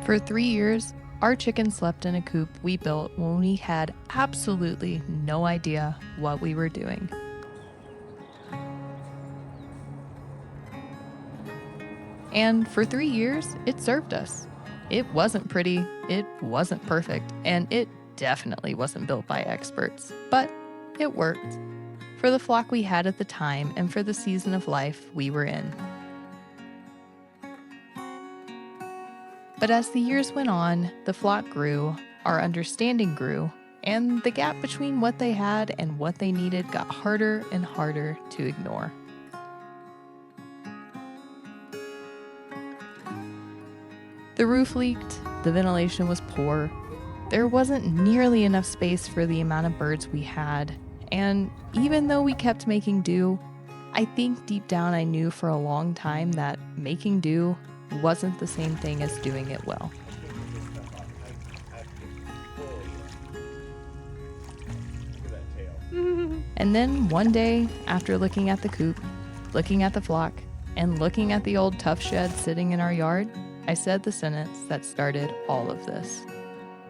For 3 years, our chickens slept in a coop we built when we had absolutely no idea what we were doing. And for 3 years, it served us. It wasn't pretty, it wasn't perfect, and it definitely wasn't built by experts, but it worked for the flock we had at the time and for the season of life we were in. But as the years went on, the flock grew, our understanding grew, and the gap between what they had and what they needed got harder and harder to ignore. The roof leaked, the ventilation was poor, there wasn't nearly enough space for the amount of birds we had, and even though we kept making do, I think deep down I knew for a long time that making do wasn't the same thing as doing it well. And then one day, after looking at the coop, looking at the flock, and looking at the old Tuff Shed sitting in our yard, I said the sentence that started all of this.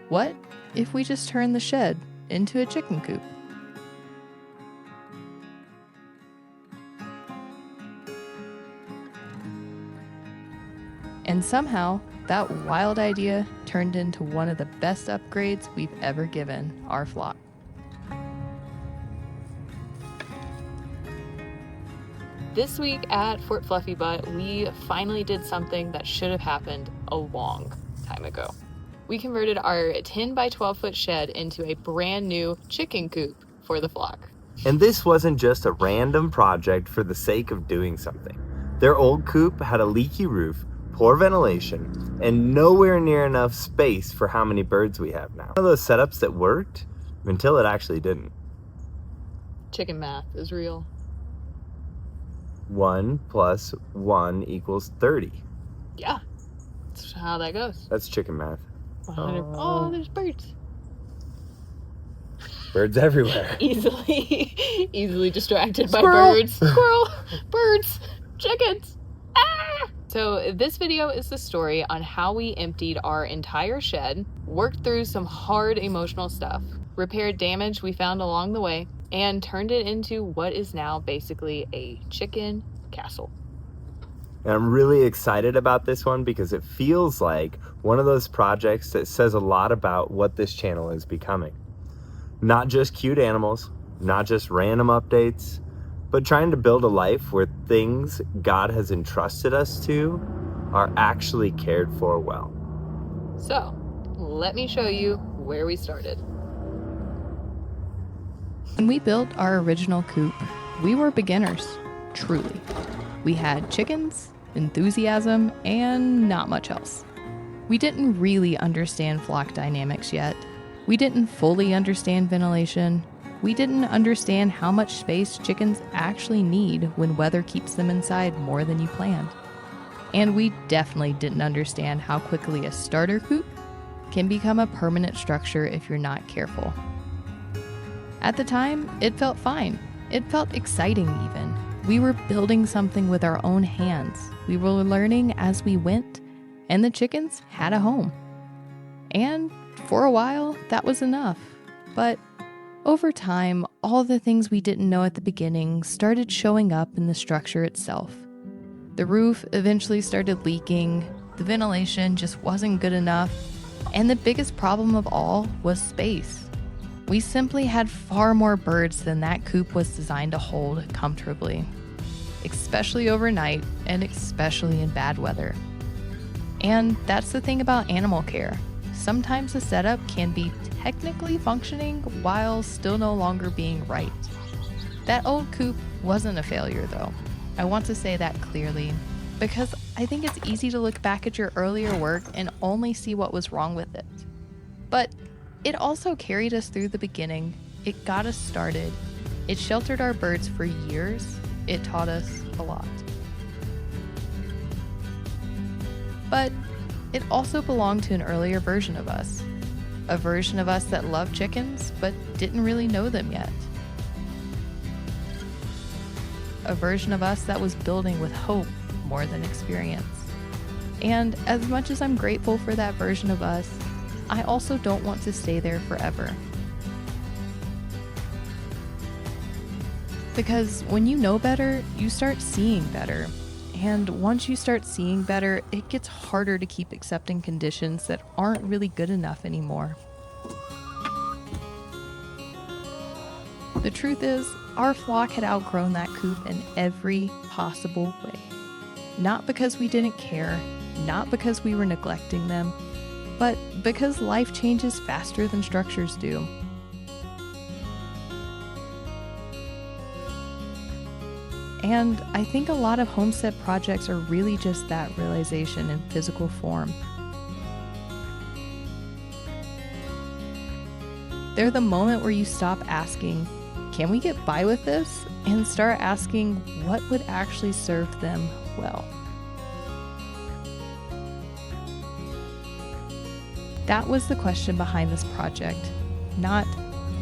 What if we just turned the shed into a chicken coop? And somehow, that wild idea turned into one of the best upgrades we've ever given our flock. This week at Fort Fluffy Butt, we finally did something that should have happened a long time ago. We converted our 10 by 12 foot shed into a brand new chicken coop for the flock. And this wasn't just a random project for the sake of doing something. Their old coop had a leaky roof, poor ventilation, and nowhere near enough space for how many birds we have now. One of those setups that worked until it actually didn't. Chicken math is real. 1 + 1 = 30. Yeah, that's how that goes. That's chicken math. 100. Oh, there's birds. Birds everywhere. Easily distracted Squirrel. by birds. Squirrel, birds, chickens. Ah! So this video is the story on how we emptied our entire shed, worked through some hard emotional stuff, repaired damage we found along the way, and turned it into what is now basically a chicken castle. And I'm really excited about this one because it feels like one of those projects that says a lot about what this channel is becoming. Not just cute animals, not just random updates, but trying to build a life where things God has entrusted us to are actually cared for well. So, let me show you where we started. When we built our original coop, we were beginners, truly. We had chickens, enthusiasm, and not much else. We didn't really understand flock dynamics yet. We didn't fully understand ventilation. We didn't understand how much space chickens actually need when weather keeps them inside more than you planned. And we definitely didn't understand how quickly a starter coop can become a permanent structure if you're not careful. At the time, it felt fine. It felt exciting even. We were building something with our own hands. We were learning as we went, and the chickens had a home. And for a while, that was enough. But over time, all the things we didn't know at the beginning started showing up in the structure itself. The roof eventually started leaking, the ventilation just wasn't good enough, and the biggest problem of all was space. We simply had far more birds than that coop was designed to hold comfortably, especially overnight and especially in bad weather. And that's the thing about animal care. Sometimes the setup can be technically functioning while still no longer being right. That old coop wasn't a failure though. I want to say that clearly because I think it's easy to look back at your earlier work and only see what was wrong with it. But it also carried us through the beginning. It got us started. It sheltered our birds for years. It taught us a lot. But it also belonged to an earlier version of us. A version of us that loved chickens but didn't really know them yet. A version of us that was building with hope more than experience. And as much as I'm grateful for that version of us, I also don't want to stay there forever. Because when you know better, you start seeing better. And once you start seeing better, it gets harder to keep accepting conditions that aren't really good enough anymore. The truth is, our flock had outgrown that coop in every possible way. Not because we didn't care, not because we were neglecting them, but because life changes faster than structures do. And I think a lot of homestead projects are really just that realization in physical form. They're the moment where you stop asking, can we get by with this? And start asking what would actually serve them well. That was the question behind this project. Not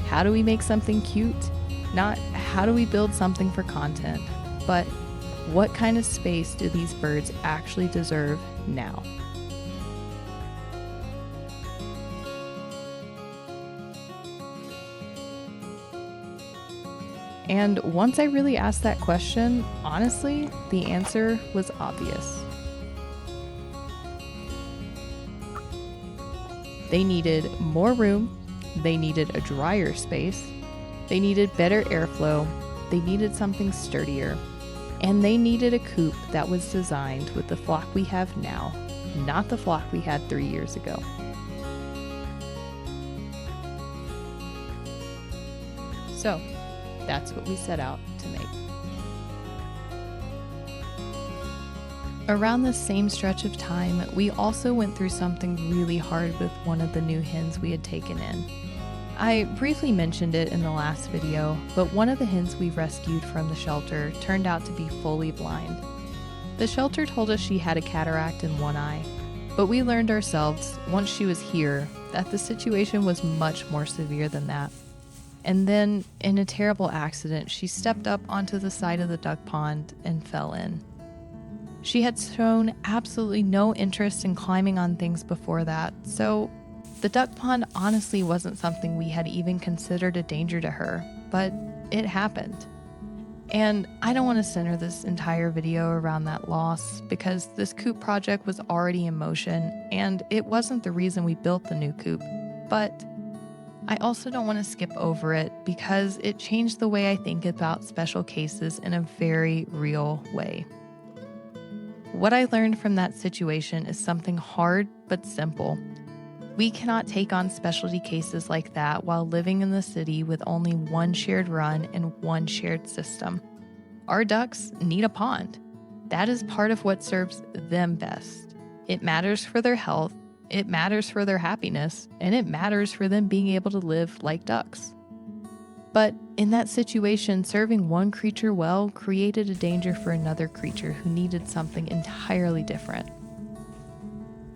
how do we make something cute? Not how do we build something for content? But what kind of space do these birds actually deserve now? And once I really asked that question, honestly, the answer was obvious. They needed more room, they needed a drier space, they needed better airflow, they needed something sturdier, and they needed a coop that was designed with the flock we have now, not the flock we had 3 years ago. So, that's what we set out to make. Around the same stretch of time, we also went through something really hard with one of the new hens we had taken in. I briefly mentioned it in the last video, but one of the hens we rescued from the shelter turned out to be fully blind. The shelter told us she had a cataract in one eye, but we learned ourselves, once she was here, that the situation was much more severe than that. And then, in a terrible accident, she stepped up onto the side of the duck pond and fell in. She had shown absolutely no interest in climbing on things before that, so the duck pond honestly wasn't something we had even considered a danger to her, but it happened. And I don't want to center this entire video around that loss because this coop project was already in motion and it wasn't the reason we built the new coop, but I also don't want to skip over it because it changed the way I think about special cases in a very real way. What I learned from that situation is something hard but simple. We cannot take on specialty cases like that while living in the city with only one shared run and one shared system. Our ducks need a pond. That is part of what serves them best. It matters for their health, it matters for their happiness, and it matters for them being able to live like ducks. But in that situation, serving one creature well created a danger for another creature who needed something entirely different.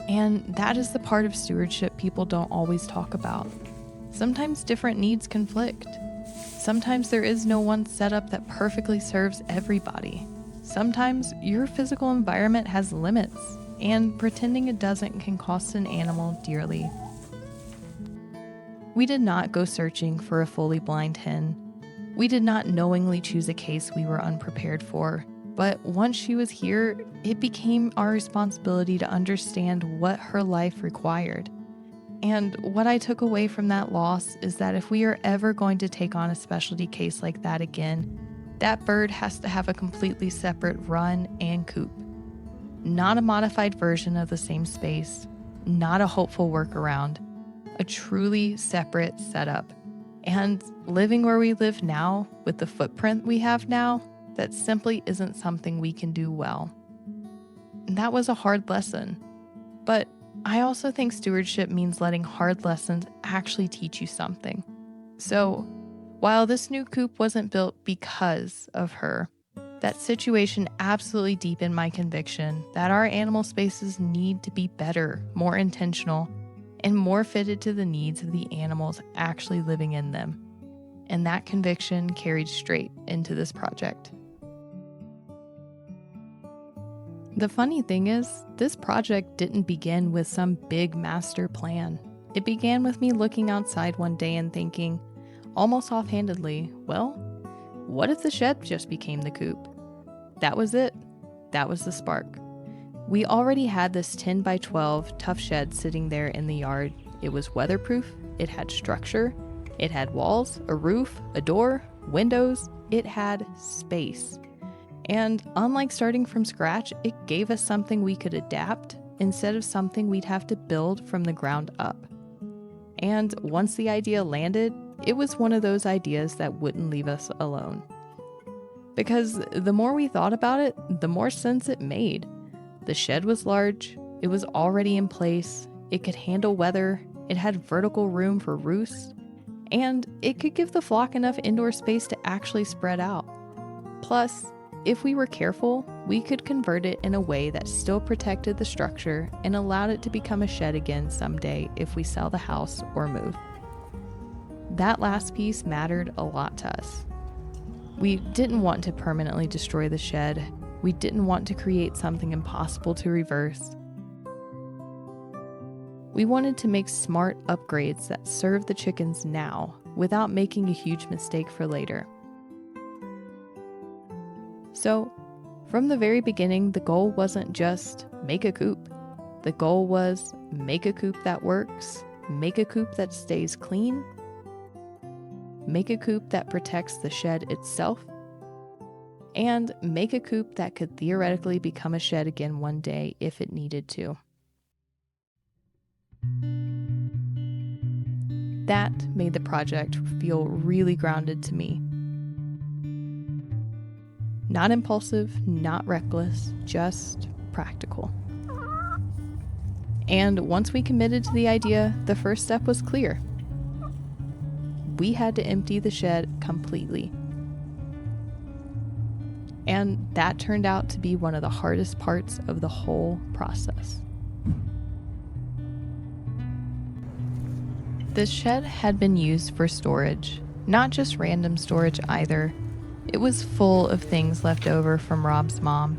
And that is the part of stewardship people don't always talk about. Sometimes different needs conflict. Sometimes there is no one setup that perfectly serves everybody. Sometimes your physical environment has limits, and pretending it doesn't can cost an animal dearly. We did not go searching for a fully blind hen. We did not knowingly choose a case we were unprepared for. But once she was here, it became our responsibility to understand what her life required. And what I took away from that loss is that if we are ever going to take on a specialty case like that again, that bird has to have a completely separate run and coop. Not a modified version of the same space, not a hopeful workaround, a truly separate setup. And living where we live now, with the footprint we have now, that simply isn't something we can do well. And that was a hard lesson. But I also think stewardship means letting hard lessons actually teach you something. So, while this new coop wasn't built because of her, that situation absolutely deepened my conviction that our animal spaces need to be better, more intentional, and more fitted to the needs of the animals actually living in them. And that conviction carried straight into this project. The funny thing is, this project didn't begin with some big master plan. It began with me looking outside one day and thinking, almost offhandedly, well, what if the shed just became the coop? That was it. That was the spark. We already had this 10 by 12 Tuff Shed sitting there in the yard. It was weatherproof, it had structure, it had walls, a roof, a door, windows, it had space. And unlike starting from scratch, it gave us something we could adapt instead of something we'd have to build from the ground up. And once the idea landed, it was one of those ideas that wouldn't leave us alone. Because the more we thought about it, the more sense it made. The shed was large, it was already in place, it could handle weather, it had vertical room for roosts, and it could give the flock enough indoor space to actually spread out. Plus, if we were careful, we could convert it in a way that still protected the structure and allowed it to become a shed again someday if we sell the house or move. That last piece mattered a lot to us. We didn't want to permanently destroy the shed. We didn't want to create something impossible to reverse. We wanted to make smart upgrades that serve the chickens now without making a huge mistake for later. So, from the very beginning, the goal wasn't just make a coop. The goal was make a coop that works, make a coop that stays clean, make a coop that protects the shed itself, and make a coop that could theoretically become a shed again one day if it needed to. That made the project feel really grounded to me. Not impulsive, not reckless, just practical. And once we committed to the idea, the first step was clear. We had to empty the shed completely. And that turned out to be one of the hardest parts of the whole process. This shed had been used for storage, not just random storage either. It was full of things left over from Rob's mom.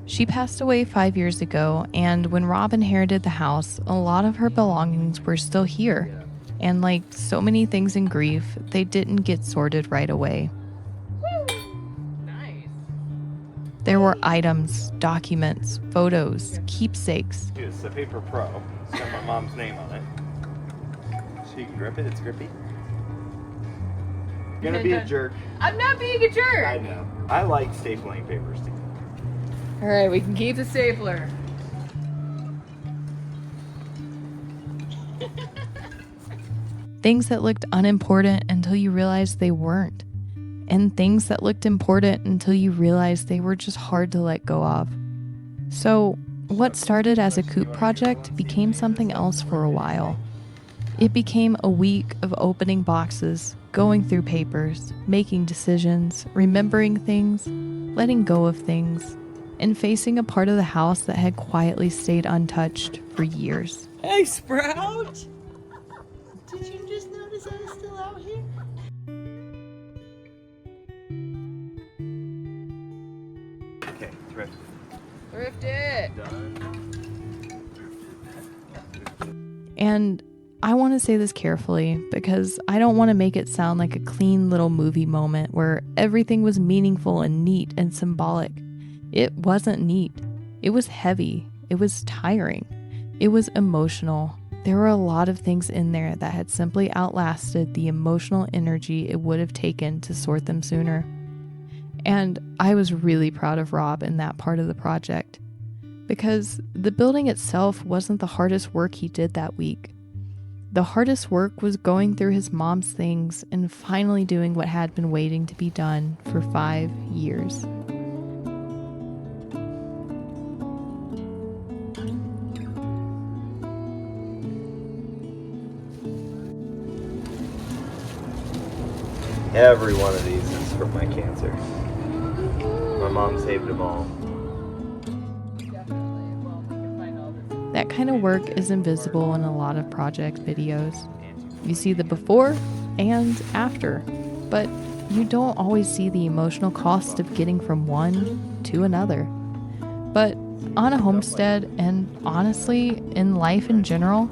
She passed away 5 years ago, and when Rob inherited the house, a lot of her belongings were still here. And like so many things in grief, they didn't get sorted right away. Nice. There were items, documents, photos, keepsakes. It's the Paper Pro. It's got my mom's name on it. So you can grip it, it's grippy. You're gonna be a jerk. I'm not being a jerk. I know. I like stapling papers too. All right, we can keep the stapler. Things that looked unimportant until you realized they weren't. And things that looked important until you realized they were just hard to let go of. So, what started as a coop project became something else for a while. It became a week of opening boxes, going through papers, making decisions, remembering things, letting go of things, and facing a part of the house that had quietly stayed untouched for years. Hey, Sprout! Did you just notice I was still out here? Okay, thrift. Thrift it. And I want to say this carefully because I don't want to make it sound like a clean little movie moment where everything was meaningful and neat and symbolic. It wasn't neat. It was heavy. It was tiring. It was emotional. There were a lot of things in there that had simply outlasted the emotional energy it would have taken to sort them sooner. And I was really proud of Rob in that part of the project because the building itself wasn't the hardest work he did that week. The hardest work was going through his mom's things and finally doing what had been waiting to be done for 5 years. Every one of these is from my cancer. My mom saved them all. That kind of work is invisible in a lot of project videos. You see the before and after, but you don't always see the emotional cost of getting from one to another. But on a homestead, and honestly, in life in general,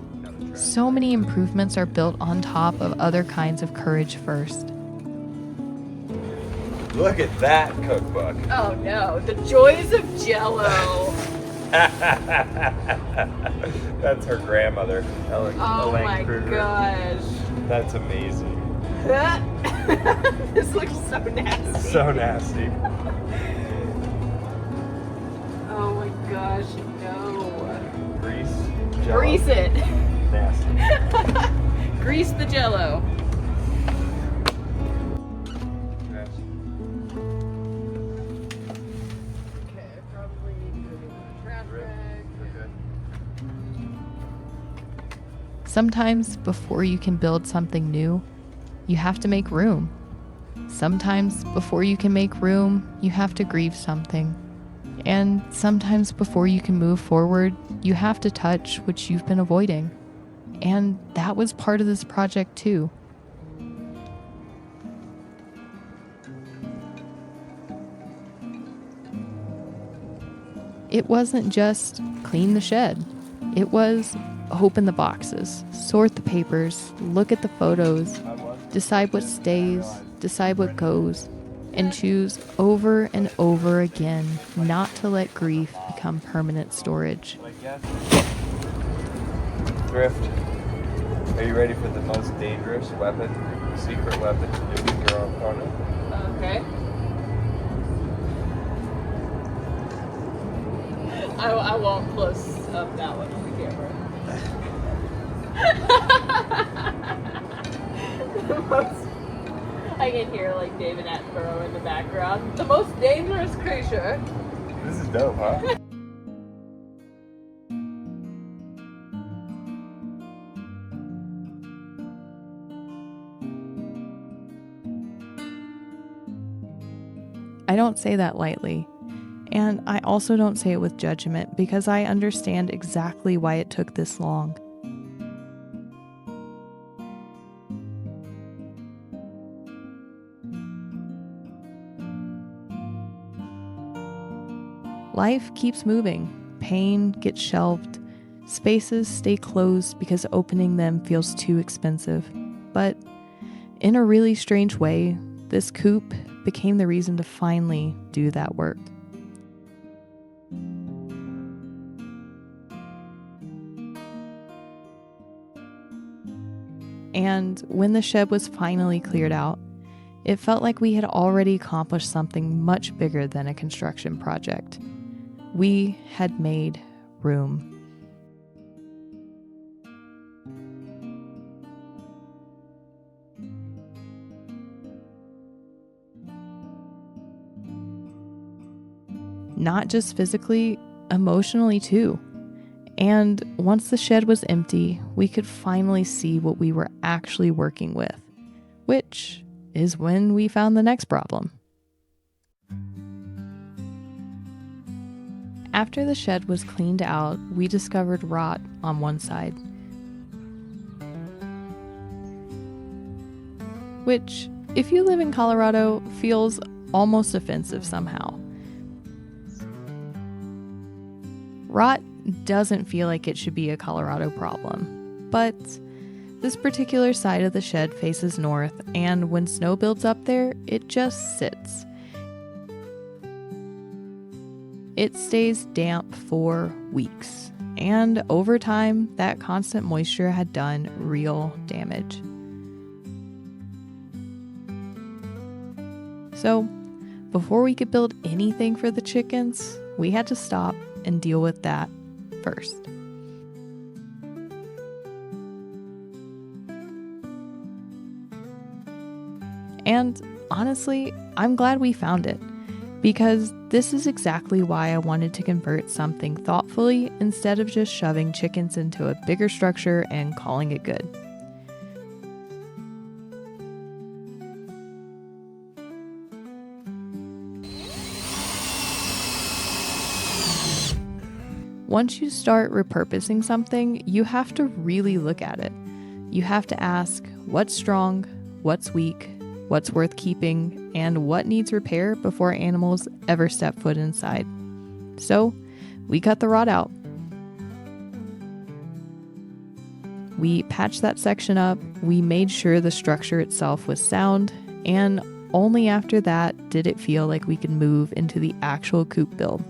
so many improvements are built on top of other kinds of courage first. Look at that cookbook. Oh no, the joys of Jell-O. That's her grandmother, Oh my gosh. That's amazing. This looks so nasty. It's so nasty. Oh my gosh, no. Grease. Jell-O. Grease it. Nasty. Grease the Jell-O. Okay, I probably need to go get the trash bag. Sometimes, before you can build something new, you have to make room. Sometimes, before you can make room, you have to grieve something. And sometimes, before you can move forward, you have to touch what you've been avoiding. And that was part of this project too. It wasn't just clean the shed. It was open the boxes, sort the papers, look at the photos, decide what stays, decide what goes, and choose over and over again not to let grief become permanent storage. Thrift. Are you ready for the most dangerous weapon, secret weapon to do with your own opponent? Okay. I won't close up that one on the camera. I can hear like David Attenborough in the background. The most dangerous creature. This is dope, huh? I don't say that lightly. And I also don't say it with judgment because I understand exactly why it took this long. Life keeps moving. Pain gets shelved. Spaces stay closed because opening them feels too expensive. But in a really strange way, this coop became the reason to finally do that work. And when the shed was finally cleared out, it felt like we had already accomplished something much bigger than a construction project. We had made room. Not just physically, emotionally too. And once the shed was empty, we could finally see what we were actually working with, which is when we found the next problem. After the shed was cleaned out, we discovered rot on one side, which, if you live in Colorado, feels almost offensive somehow. Rot doesn't feel like it should be a Colorado problem, but this particular side of the shed faces north, and when snow builds up there, it just sits. It stays damp for weeks, and over time, that constant moisture had done real damage. So, before we could build anything for the chickens, we had to stop and deal with that first. And honestly, I'm glad we found it, because this is exactly why I wanted to convert something thoughtfully instead of just shoving chickens into a bigger structure and calling it good. Once you start repurposing something, you have to really look at it. You have to ask what's strong, what's weak, what's worth keeping, and what needs repair before animals ever step foot inside. So, we cut the rod out. We patched that section up, we made sure the structure itself was sound, and only after that did it feel like we could move into the actual coop build.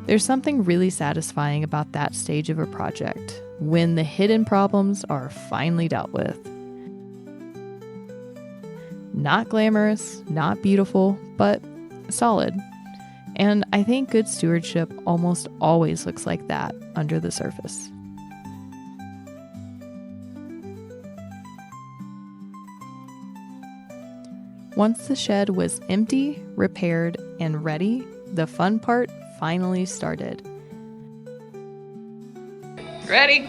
There's something really satisfying about that stage of a project, when the hidden problems are finally dealt with. Not glamorous, not beautiful, but solid. And I think good stewardship almost always looks like that under the surface. Once the shed was empty, repaired, and ready, the fun part finally started. Ready?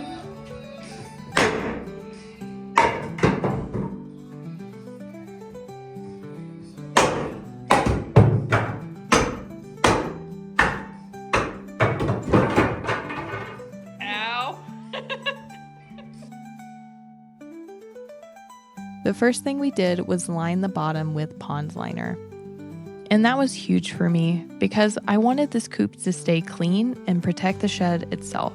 Ow. The first thing we did was line the bottom with pond liner. And that was huge for me because I wanted this coop to stay clean and protect the shed itself.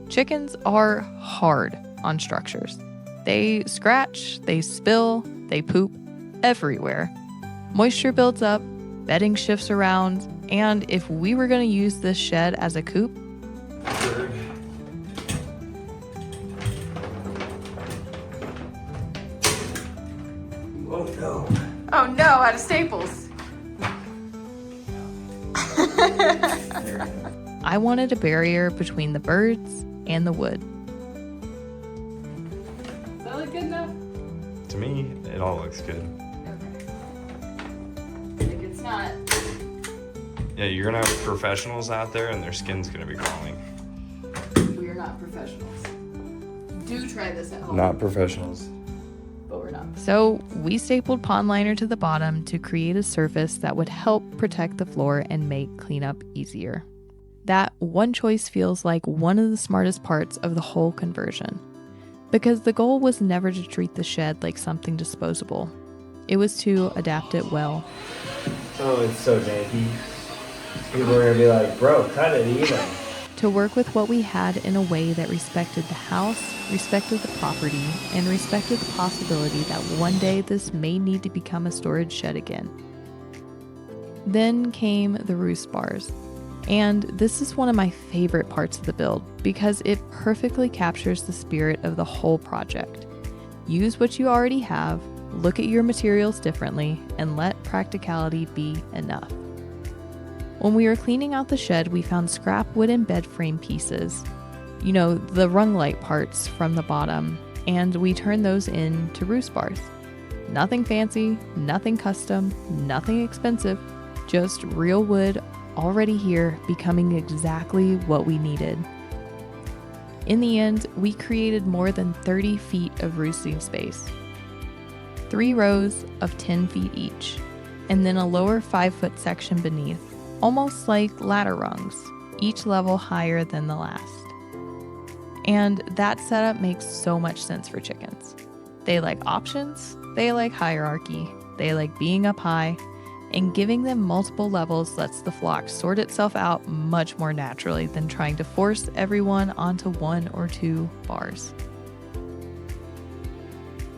Chickens are hard on structures. They scratch, they spill, they poop everywhere. Moisture builds up, bedding shifts around, and if we were going to use this shed as a coop, Oh no. Oh no, out of staples. I wanted a barrier between the birds and the wood. Does that look good enough? To me, it all looks good. Okay. I think it's not. Yeah, you're gonna have professionals out there and their skin's gonna be crawling. We are not professionals. Do try this at home. Not professionals. But we're not. So we stapled pond liner to the bottom to create a surface that would help protect the floor and make cleanup easier. That one choice feels like one of the smartest parts of the whole conversion, because the goal was never to treat the shed like something disposable. It was to adapt it well. Oh, it's so janky. People are gonna be like, bro, cut it even. To work with what we had in a way that respected the house, respected the property, and respected the possibility that one day this may need to become a storage shed again. Then came the roost bars. And this is one of my favorite parts of the build because it perfectly captures the spirit of the whole project. Use what you already have, look at your materials differently, and let practicality be enough. When we were cleaning out the shed, we found scrap wooden bed frame pieces, the rung light parts from the bottom, and we turned those into roost bars. Nothing fancy, nothing custom, nothing expensive, just real wood already here, becoming exactly what we needed. In the end, we created more than 30 feet of roosting space. 3 rows of 10 feet each, and then a lower 5-foot section beneath, almost like ladder rungs, each level higher than the last. And that setup makes so much sense for chickens. They like options, they like hierarchy, they like being up high, and giving them multiple levels lets the flock sort itself out much more naturally than trying to force everyone onto 1 or 2 bars.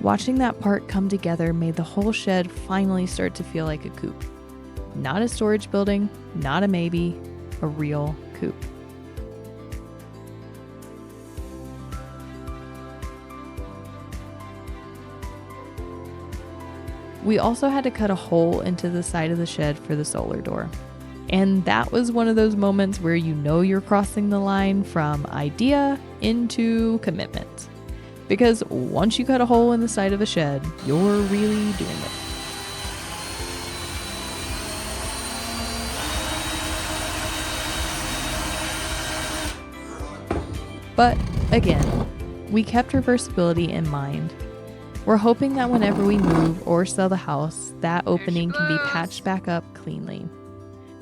Watching that part come together made the whole shed finally start to feel like a coop. Not a storage building, not a maybe, a real coop. We also had to cut a hole into the side of the shed for the solar door. And that was one of those moments where you're crossing the line from idea into commitment. Because once you cut a hole in the side of a shed, you're really doing it. But again, we kept reversibility in mind. We're hoping that whenever we move or sell the house, that opening can be patched back up cleanly.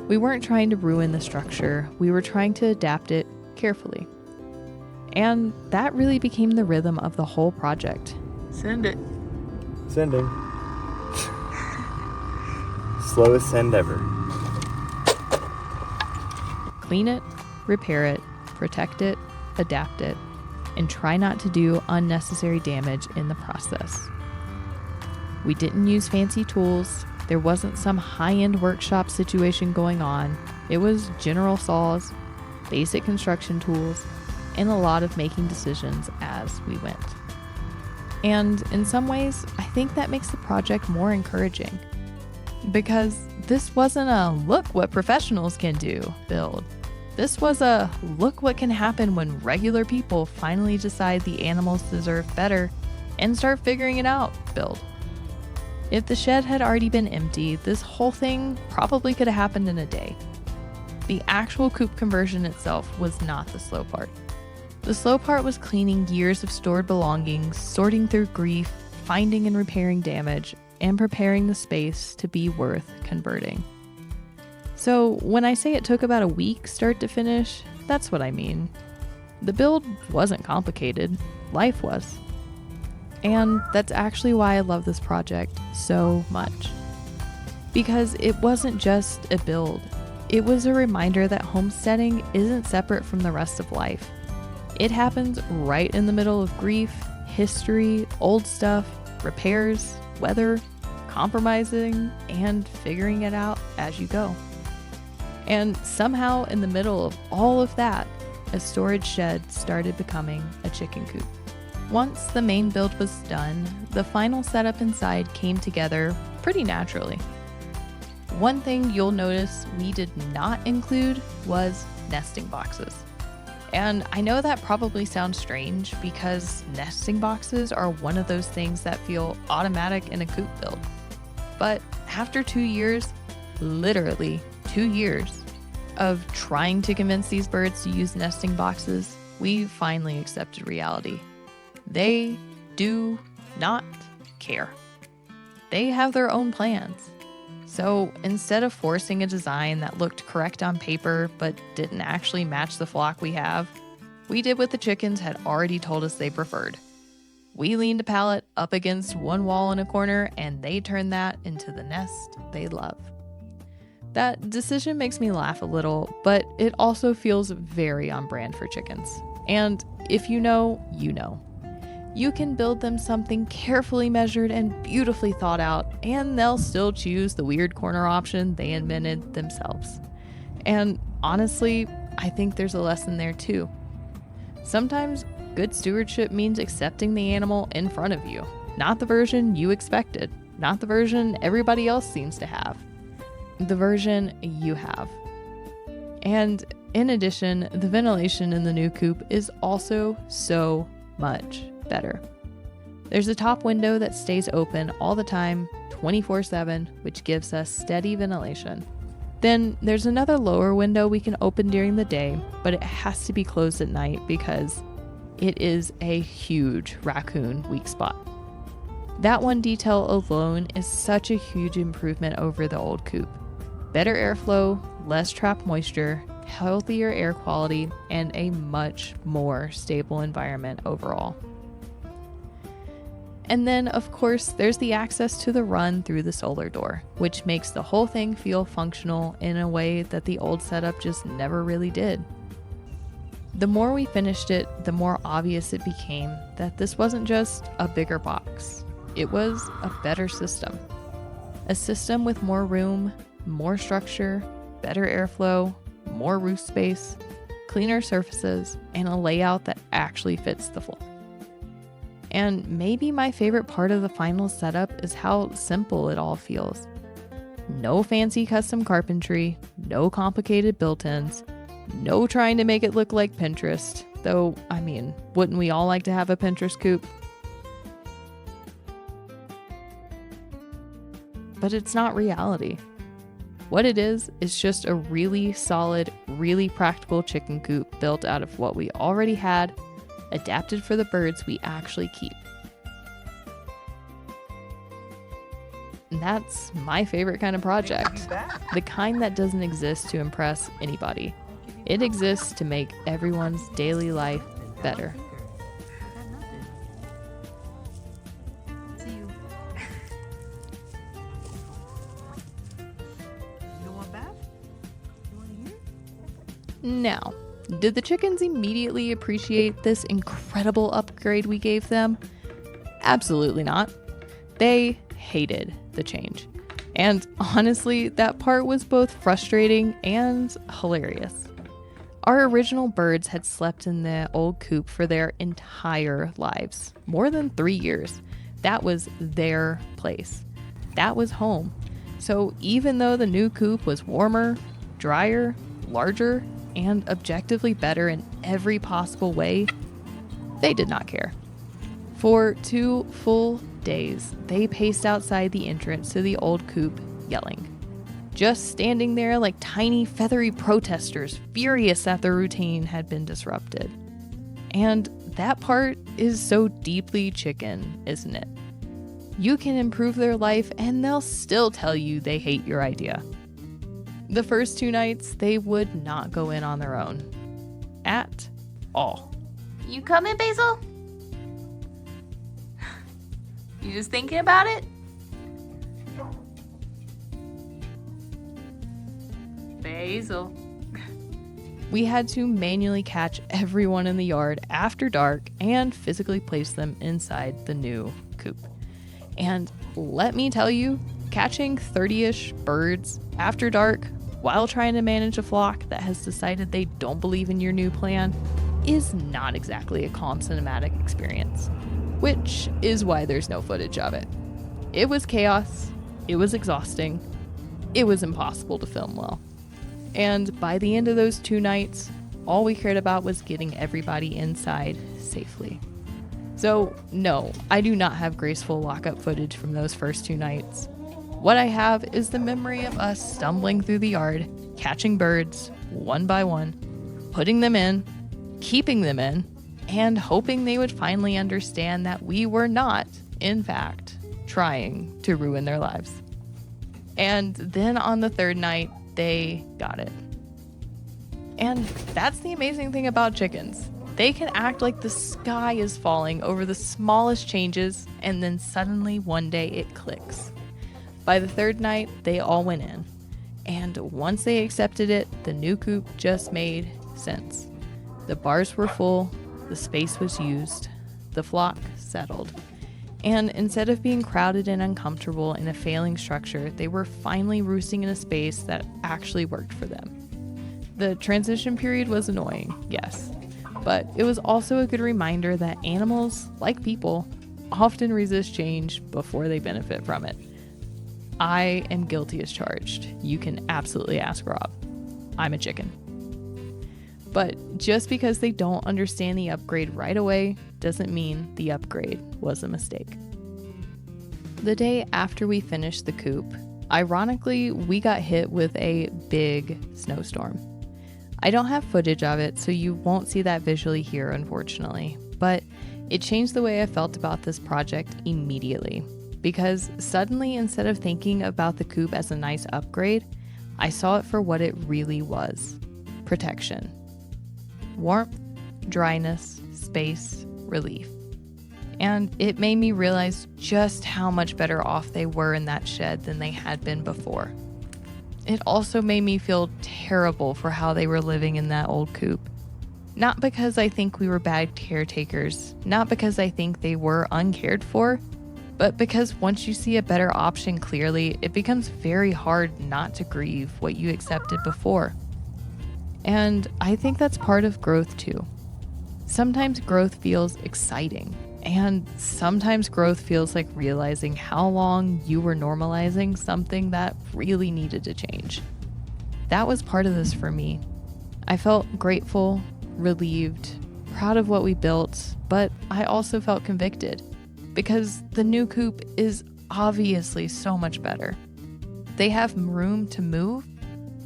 We weren't trying to ruin the structure, we were trying to adapt it carefully. And that really became the rhythm of the whole project. Send it. Sending. Slowest send ever. Clean it, repair it, protect it, adapt it, and try not to do unnecessary damage in the process. We didn't use fancy tools. There wasn't some high-end workshop situation going on. It was general saws, basic construction tools, and a lot of making decisions as we went. And in some ways, I think that makes the project more encouraging. Because this wasn't a look what professionals can do build. This was a look what can happen when regular people finally decide the animals deserve better and start figuring it out build. If the shed had already been empty, this whole thing probably could have happened in a day. The actual coop conversion itself was not the slow part. The slow part was cleaning years of stored belongings, sorting through grief, finding and repairing damage, and preparing the space to be worth converting. So when I say it took about a week start to finish, that's what I mean. The build wasn't complicated, life was. And that's actually why I love this project so much. Because it wasn't just a build, it was a reminder that homesteading isn't separate from the rest of life. It happens right in the middle of grief, history, old stuff, repairs, weather, compromising, and figuring it out as you go. And somehow in the middle of all of that, a storage shed started becoming a chicken coop. Once the main build was done, the final setup inside came together pretty naturally. One thing you'll notice we did not include was nesting boxes. And I know that probably sounds strange because nesting boxes are one of those things that feel automatic in a coop build. But after 2 years, literally 2 years, of trying to convince these birds to use nesting boxes, we finally accepted reality. They do not care. They have their own plans. So instead of forcing a design that looked correct on paper but didn't actually match the flock we have, we did what the chickens had already told us they preferred. We leaned a pallet up against one wall in a corner and they turned that into the nest they love. That decision makes me laugh a little, but it also feels very on brand for chickens. And if you know, you know. You can build them something carefully measured and beautifully thought out, and they'll still choose the weird corner option they invented themselves. And honestly, I think there's a lesson there too. Sometimes good stewardship means accepting the animal in front of you, not the version you expected, not the version everybody else seems to have, the version you have. And in addition, the ventilation in the new coop is also so much better. There's a top window that stays open all the time, 24/7, which gives us steady ventilation. Then there's another lower window we can open during the day, but it has to be closed at night because it is a huge raccoon weak spot. That one detail alone is such a huge improvement over the old coop. Better airflow, less trapped moisture, healthier air quality, and a much more stable environment overall. And then, of course, there's the access to the run through the solar door, which makes the whole thing feel functional in a way that the old setup just never really did. The more we finished it, the more obvious it became that this wasn't just a bigger box. It was a better system. A system with more room, more structure, better airflow, more roof space, cleaner surfaces, and a layout that actually fits the floor. And maybe my favorite part of the final setup is how simple it all feels. No fancy custom carpentry, no complicated built-ins, no trying to make it look like Pinterest, though, I mean, wouldn't we all like to have a Pinterest coop? But it's not reality. What it is just a really solid, really practical chicken coop built out of what we already had, adapted for the birds we actually keep. And that's my favorite kind of project. The kind that doesn't exist to impress anybody. It exists to make everyone's daily life better. Got nothing. See you. You don't want bath? You want to hear? Now, did the chickens immediately appreciate this incredible upgrade we gave them? Absolutely not. They hated the change. And honestly, that part was both frustrating and hilarious. Our original birds had slept in the old coop for their entire lives, more than 3 years. That was their place. That was home. So even though the new coop was warmer, drier, larger, and objectively better in every possible way, they did not care. For 2 full days, they paced outside the entrance to the old coop, yelling. Just standing there like tiny feathery protesters, furious that their routine had been disrupted. And that part is so deeply chicken, isn't it? You can improve their life and they'll still tell you they hate your idea. The first 2 nights, they would not go in on their own. At all. You coming, Basil? You just thinking about it? Basil. We had to manually catch everyone in the yard after dark and physically place them inside the new coop. And let me tell you, catching 30-ish birds after dark while trying to manage a flock that has decided they don't believe in your new plan is not exactly a calm cinematic experience, which is why there's no footage of it. It was chaos, it was exhausting, it was impossible to film well. And by the end of those 2 nights, all we cared about was getting everybody inside safely. So no, I do not have graceful lockup footage from those first 2 nights. What I have is the memory of us stumbling through the yard, catching birds one by one, putting them in, keeping them in, and hoping they would finally understand that we were not, in fact, trying to ruin their lives. And then on the 3rd night, they got it. And that's the amazing thing about chickens. They can act like the sky is falling over the smallest changes, and then suddenly one day it clicks. By the 3rd night, they all went in. And once they accepted it, the new coop just made sense. The bars were full, the space was used, the flock settled. And instead of being crowded and uncomfortable in a failing structure, they were finally roosting in a space that actually worked for them. The transition period was annoying, yes, but it was also a good reminder that animals, like people, often resist change before they benefit from it. I am guilty as charged. You can absolutely ask Rob. I'm a chicken. But just because they don't understand the upgrade right away doesn't mean the upgrade was a mistake. The day after we finished the coop, ironically, we got hit with a big snowstorm. I don't have footage of it, so you won't see that visually here, unfortunately, but it changed the way I felt about this project immediately. Because suddenly, instead of thinking about the coop as a nice upgrade, I saw it for what it really was: protection. Warmth, dryness, space, relief. And it made me realize just how much better off they were in that shed than they had been before. It also made me feel terrible for how they were living in that old coop. Not because I think we were bad caretakers, not because I think they were uncared for, but because once you see a better option clearly, it becomes very hard not to grieve what you accepted before. And I think that's part of growth too. Sometimes growth feels exciting, and sometimes growth feels like realizing how long you were normalizing something that really needed to change. That was part of this for me. I felt grateful, relieved, proud of what we built, but I also felt convicted because the new coop is obviously so much better. They have room to move.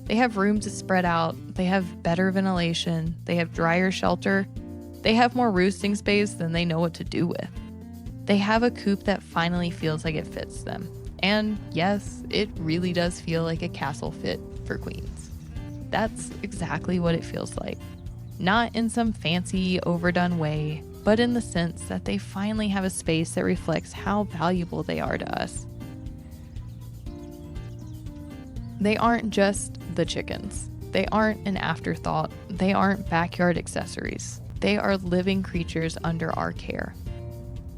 They have room to spread out. They have better ventilation. They have drier shelter. They have more roosting space than they know what to do with. They have a coop that finally feels like it fits them. And yes, it really does feel like a castle fit for queens. That's exactly what it feels like. Not in some fancy, overdone way, but in the sense that they finally have a space that reflects how valuable they are to us. They aren't just the chickens. They aren't an afterthought. They aren't backyard accessories. They are living creatures under our care.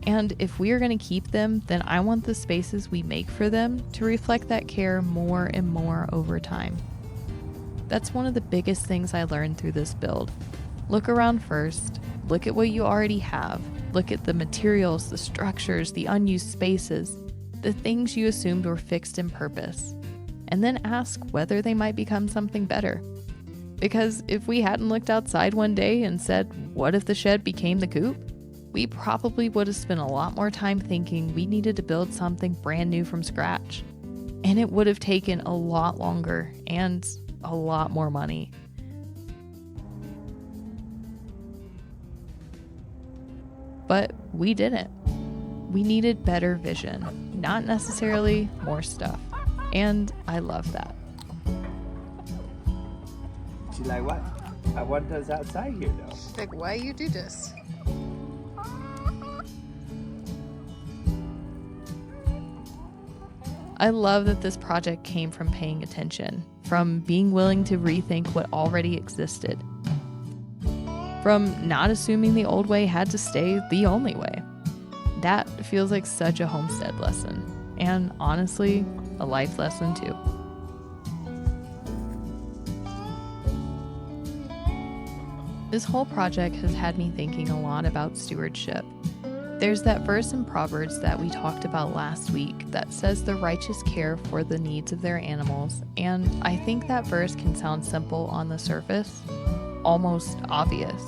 And if we are going to keep them, then I want the spaces we make for them to reflect that care more and more over time. That's one of the biggest things I learned through this build. Look around first. Look at what you already have. Look at the materials, the structures, the unused spaces, the things you assumed were fixed in purpose. And then ask whether they might become something better. Because if we hadn't looked outside one day and said, what if the shed became the coop? We probably would have spent a lot more time thinking we needed to build something brand new from scratch. And it would have taken a lot longer and a lot more money. But we didn't. We needed better vision, not necessarily more stuff. And I love that. She like, what? I want us outside here though. Like, why you do this? I love that this project came from paying attention, from being willing to rethink what already existed, from not assuming the old way had to stay the only way. That feels like such a homestead lesson, and honestly, a life lesson too. This whole project has had me thinking a lot about stewardship. There's that verse in Proverbs that we talked about last week that says the righteous care for the needs of their animals, and I think that verse can sound simple on the surface, almost obvious.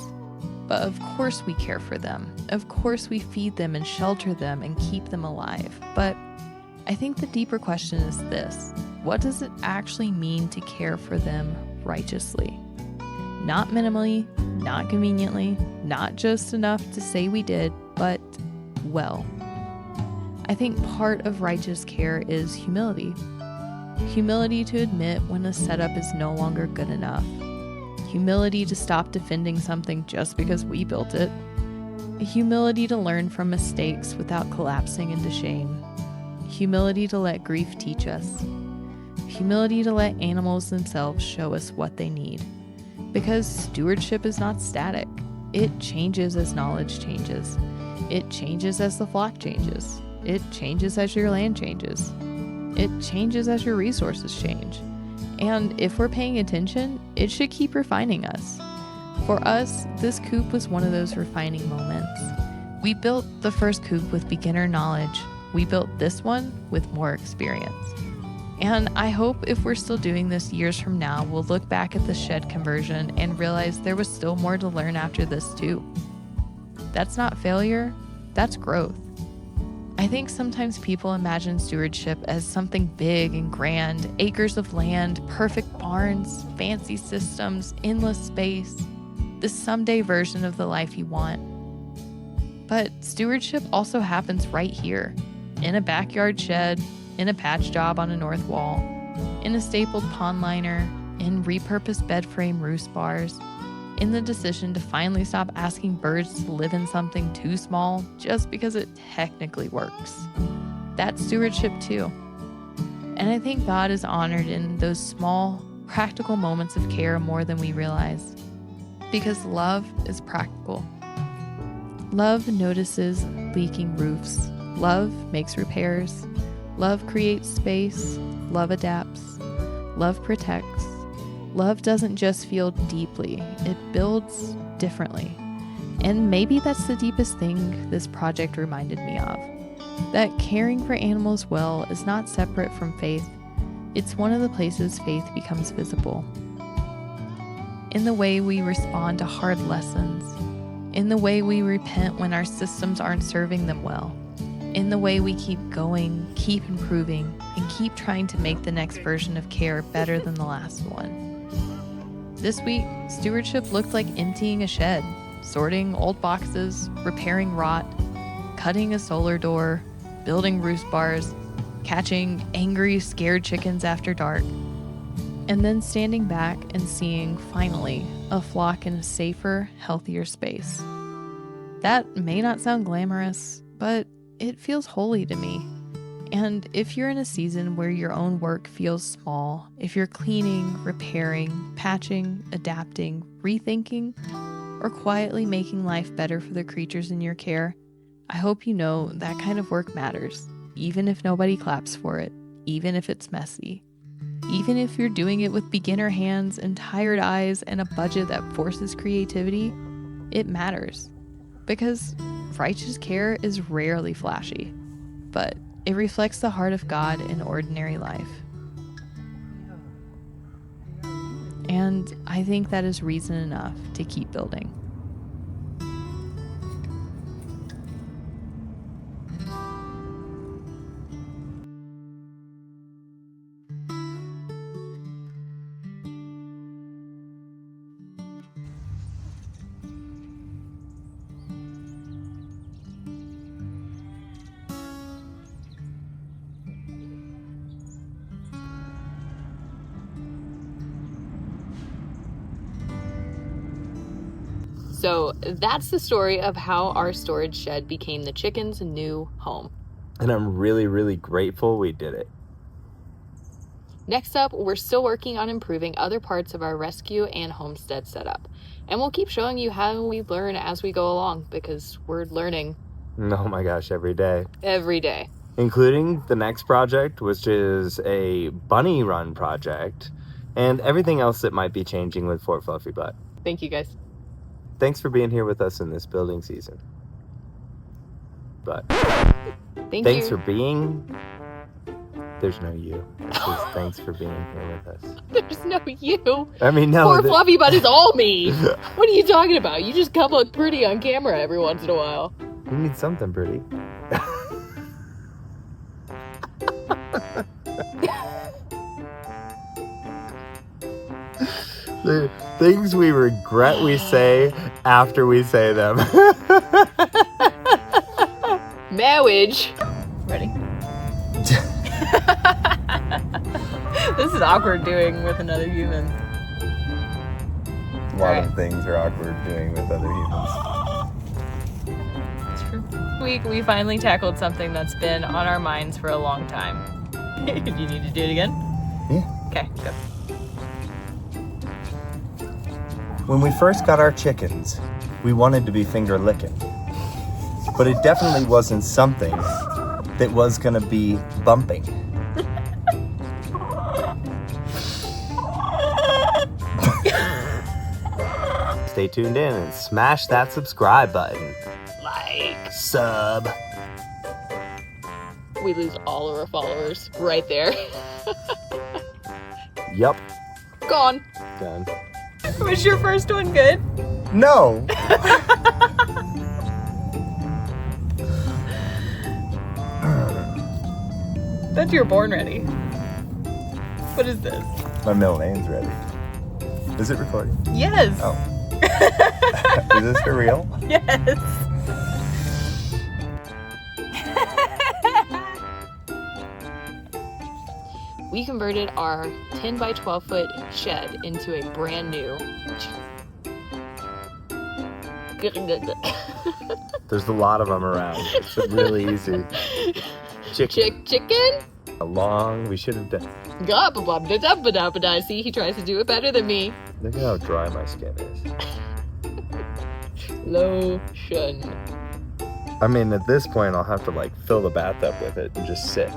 But of course we care for them. Of course we feed them and shelter them and keep them alive. But I think the deeper question is this: what does it actually mean to care for them righteously? Not minimally, not conveniently, not just enough to say we did, but well. I think part of righteous care is humility. Humility to admit when a setup is no longer good enough. Humility to stop defending something just because we built it. Humility to learn from mistakes without collapsing into shame. Humility to let grief teach us. Humility to let animals themselves show us what they need. Because stewardship is not static. It changes as knowledge changes. It changes as the flock changes. It changes as your land changes. It changes as your resources change. And if we're paying attention, it should keep refining us. For us, this coop was one of those refining moments. We built the first coop with beginner knowledge. We built this one with more experience. And I hope if we're still doing this years from now, we'll look back at the shed conversion and realize there was still more to learn after this too. That's not failure, that's growth. I think sometimes people imagine stewardship as something big and grand, acres of land, perfect barns, fancy systems, endless space, the someday version of the life you want. But stewardship also happens right here, in a backyard shed, in a patch job on a north wall, in a stapled pond liner, in repurposed bed frame roost bars, in the decision to finally stop asking birds to live in something too small just because it technically works. That's stewardship too. And I think God is honored in those small, practical moments of care more than we realize. Because love is practical. Love notices leaking roofs. Love makes repairs. Love creates space. Love adapts. Love protects. Love doesn't just feel deeply, it builds differently. And maybe that's the deepest thing this project reminded me of. That caring for animals well is not separate from faith. It's one of the places faith becomes visible. In the way we respond to hard lessons. In the way we repent when our systems aren't serving them well. In the way we keep going, keep improving, and keep trying to make the next version of care better than the last one. This week, stewardship looked like emptying a shed, sorting old boxes, repairing rot, cutting a solar door, building roost bars, catching angry, scared chickens after dark. and then standing back and seeing, finally, a flock in a safer, healthier space. That may not sound glamorous, but it feels holy to me. And if you're in a season where your own work feels small, if you're cleaning, repairing, patching, adapting, rethinking, or quietly making life better for the creatures in your care, I hope you know that kind of work matters, even if nobody claps for it, even if it's messy. Even if you're doing it with beginner hands and tired eyes and a budget that forces creativity, it matters. Because righteous care is rarely flashy, but it reflects the heart of God in ordinary life. And I think that is reason enough to keep building. So that's the story of how our storage shed became the chickens' new home. And I'm really, really grateful we did it. Next up, we're still working on improving other parts of our rescue and homestead setup. And we'll keep showing you how we learn as we go along, because we're learning. Oh my gosh, every day. Every day. Including the next project, which is a bunny run project, and everything else that might be changing with Fort Fluffy Butt. Thank you, guys. Thanks for being here with us in this building season. But thanks for being... There's no you. It's just thanks for being here with us. There's no you. I mean, no. Poor Fluffy Butt is all me. What are you talking about? You just come look pretty on camera every once in a while. You need something pretty. The things we regret we say after we say them. Marriage. Ready? This is awkward doing with another human. A lot of things are awkward doing with other humans. It's true. We finally tackled something that's been on our minds for a long time. Do you need to do it again? Yeah. Okay, good. When we first got our chickens, we wanted to be finger licking. But it definitely wasn't something that was gonna be bumping. Stay tuned in and smash that subscribe button. Like. Sub. We lose all of our followers right there. Yup. Gone. Done. Was your first one good? No. Thought you were born ready. What is this? My middle name's ready. Is it recording? Yes. Oh. Is this for real? Yes. We converted our 10 by 12 foot shed into a brand new There's a lot of them around. It's really easy. Chicken. chicken? We should have done. See, he tries to do it better than me. Look at how dry my skin is. Lotion. I mean, at this point, I'll have to like fill the bathtub with it and just sit.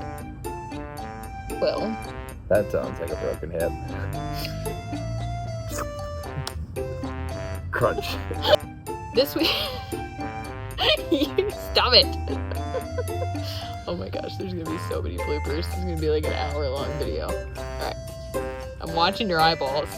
Well, That sounds like a broken hip. Crunch. this week. Stop it. Oh my gosh, there's gonna be so many bloopers. This is gonna be like an hour-long video. Alright. I'm watching your eyeballs.